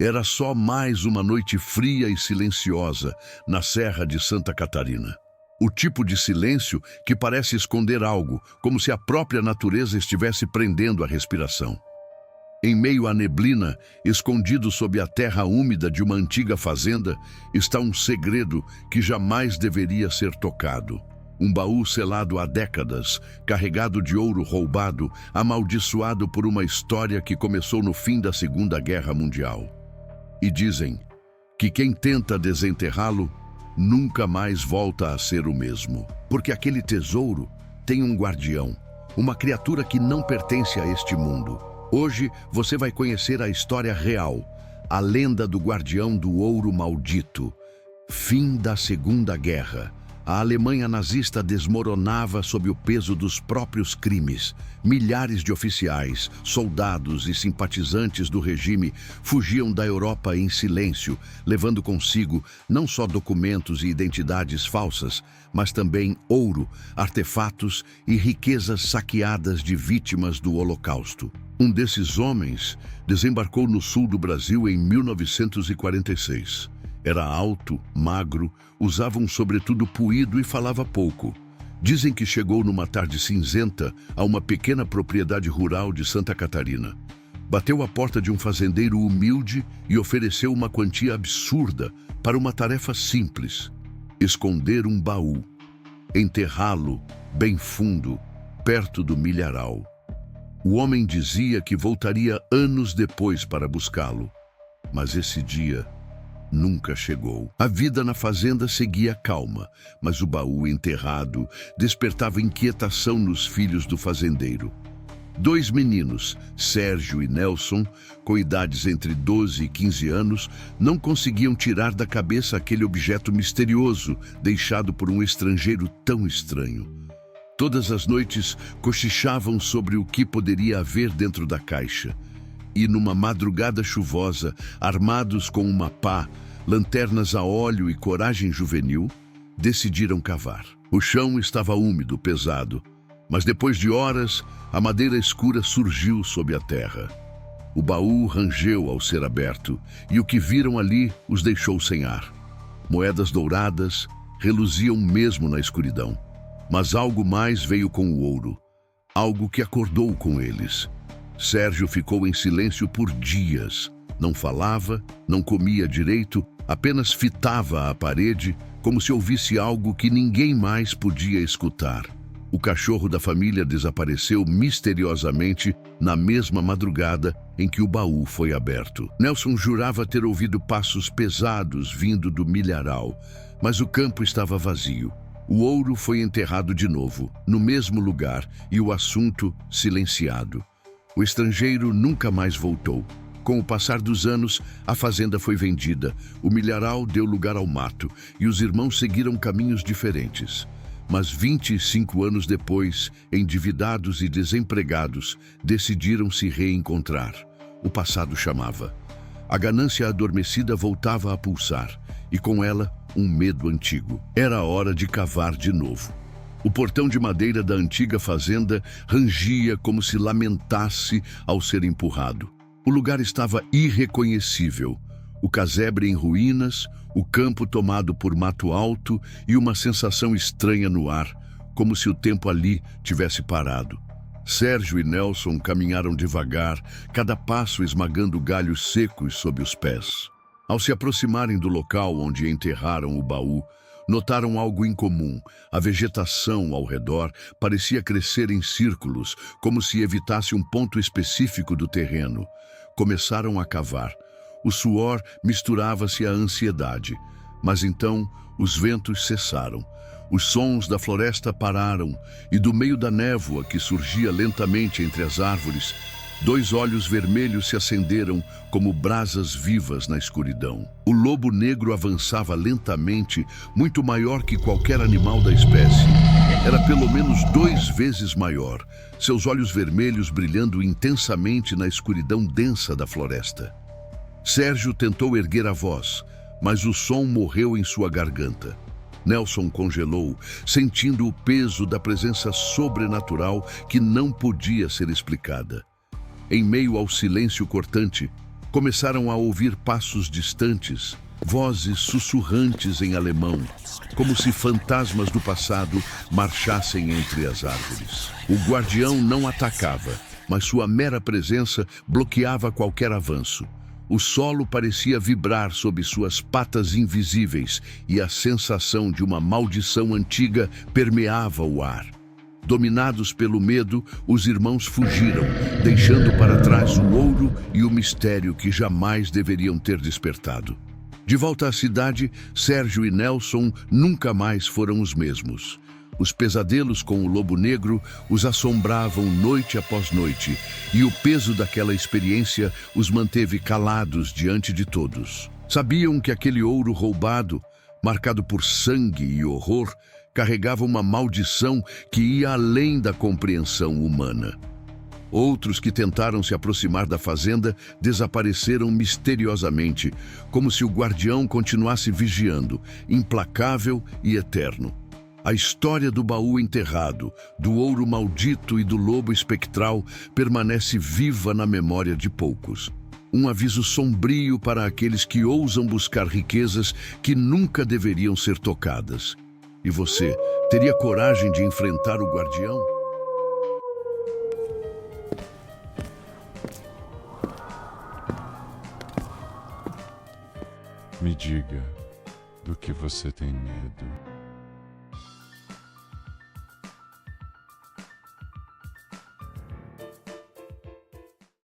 Era só mais uma noite fria e silenciosa na Serra de Santa Catarina. O tipo de silêncio que parece esconder algo, como se a própria natureza estivesse prendendo a respiração. Em meio à neblina, escondido sob a terra úmida de uma antiga fazenda, está um segredo que jamais deveria ser tocado. Um baú selado há décadas, carregado de ouro roubado, amaldiçoado por uma história que começou no fim da Segunda Guerra Mundial. E dizem que quem tenta desenterrá-lo nunca mais volta a ser o mesmo. Porque aquele tesouro tem um guardião, uma criatura que não pertence a este mundo. Hoje você vai conhecer a história real, a lenda do guardião do ouro maldito. Fim da Segunda Guerra. A Alemanha nazista desmoronava sob o peso dos próprios crimes. Milhares de oficiais, soldados e simpatizantes do regime fugiam da Europa em silêncio, levando consigo não só documentos e identidades falsas, mas também ouro, artefatos e riquezas saqueadas de vítimas do Holocausto. Um desses homens desembarcou no sul do Brasil em 1946. Era alto, magro, usava um sobretudo puído e falava pouco. Dizem que chegou numa tarde cinzenta a uma pequena propriedade rural de Santa Catarina. Bateu à porta de um fazendeiro humilde e ofereceu uma quantia absurda para uma tarefa simples: esconder um baú, enterrá-lo bem fundo, perto do milharal. O homem dizia que voltaria anos depois para buscá-lo, mas esse dia nunca chegou. A vida na fazenda seguia calma, mas o baú enterrado despertava inquietação nos filhos do fazendeiro. 2 meninos, Sérgio e Nelson, com idades entre 12 e 15 anos, não conseguiam tirar da cabeça aquele objeto misterioso deixado por um estrangeiro tão estranho. Todas as noites cochichavam sobre o que poderia haver dentro da caixa. E numa madrugada chuvosa, armados com uma pá, lanternas a óleo e coragem juvenil, decidiram cavar. O chão estava úmido, pesado, mas depois de horas, a madeira escura surgiu sob a terra. O baú rangeu ao ser aberto, e o que viram ali os deixou sem ar. Moedas douradas reluziam mesmo na escuridão, mas algo mais veio com o ouro, algo que acordou com eles. Sérgio ficou em silêncio por dias. Não falava, não comia direito, apenas fitava a parede, como se ouvisse algo que ninguém mais podia escutar. O cachorro da família desapareceu misteriosamente na mesma madrugada em que o baú foi aberto. Nelson jurava ter ouvido passos pesados vindo do milharal, mas o campo estava vazio. O ouro foi enterrado de novo, no mesmo lugar, e o assunto silenciado. O estrangeiro nunca mais voltou. Com o passar dos anos, a fazenda foi vendida, o milharal deu lugar ao mato e os irmãos seguiram caminhos diferentes. Mas 25 anos depois, endividados e desempregados, decidiram se reencontrar. O passado chamava. A ganância adormecida voltava a pulsar e com ela um medo antigo. Era a hora de cavar de novo. O portão de madeira da antiga fazenda rangia como se lamentasse ao ser empurrado. O lugar estava irreconhecível. O casebre em ruínas, o campo tomado por mato alto e uma sensação estranha no ar, como se o tempo ali tivesse parado. Sérgio e Nelson caminharam devagar, cada passo esmagando galhos secos sob os pés. Ao se aproximarem do local onde enterraram o baú, notaram algo incomum. A vegetação ao redor parecia crescer em círculos, como se evitasse um ponto específico do terreno. Começaram a cavar. O suor misturava-se à ansiedade. Mas então os ventos cessaram. Os sons da floresta pararam e do meio da névoa que surgia lentamente entre as árvores, 2 olhos vermelhos se acenderam como brasas vivas na escuridão. O lobo negro avançava lentamente, muito maior que qualquer animal da espécie. Era pelo menos 2 vezes maior, seus olhos vermelhos brilhando intensamente na escuridão densa da floresta. Sérgio tentou erguer a voz, mas o som morreu em sua garganta. Nelson congelou, sentindo o peso da presença sobrenatural que não podia ser explicada. Em meio ao silêncio cortante, Começaram a ouvir passos distantes, vozes sussurrantes em alemão, como se fantasmas do passado marchassem entre as árvores. O guardião não atacava, mas sua mera presença bloqueava qualquer avanço. O solo parecia vibrar sob suas patas invisíveis e a sensação de uma maldição antiga permeava o ar. Dominados pelo medo, os irmãos fugiram, deixando para trás o ouro e o mistério que jamais deveriam ter despertado. De volta à cidade, Sérgio e Nelson nunca mais foram os mesmos. Os pesadelos com o lobo negro os assombravam noite após noite, e o peso daquela experiência os manteve calados diante de todos. Sabiam que aquele ouro roubado, marcado por sangue e horror, carregava uma maldição que ia além da compreensão humana. Outros que tentaram se aproximar da fazenda desapareceram misteriosamente, como se o guardião continuasse vigiando, implacável e eterno. A história do baú enterrado, do ouro maldito e do lobo espectral permanece viva na memória de poucos. Um aviso sombrio para aqueles que ousam buscar riquezas que nunca deveriam ser tocadas. E você, teria coragem de enfrentar o guardião? Me diga do que você tem medo.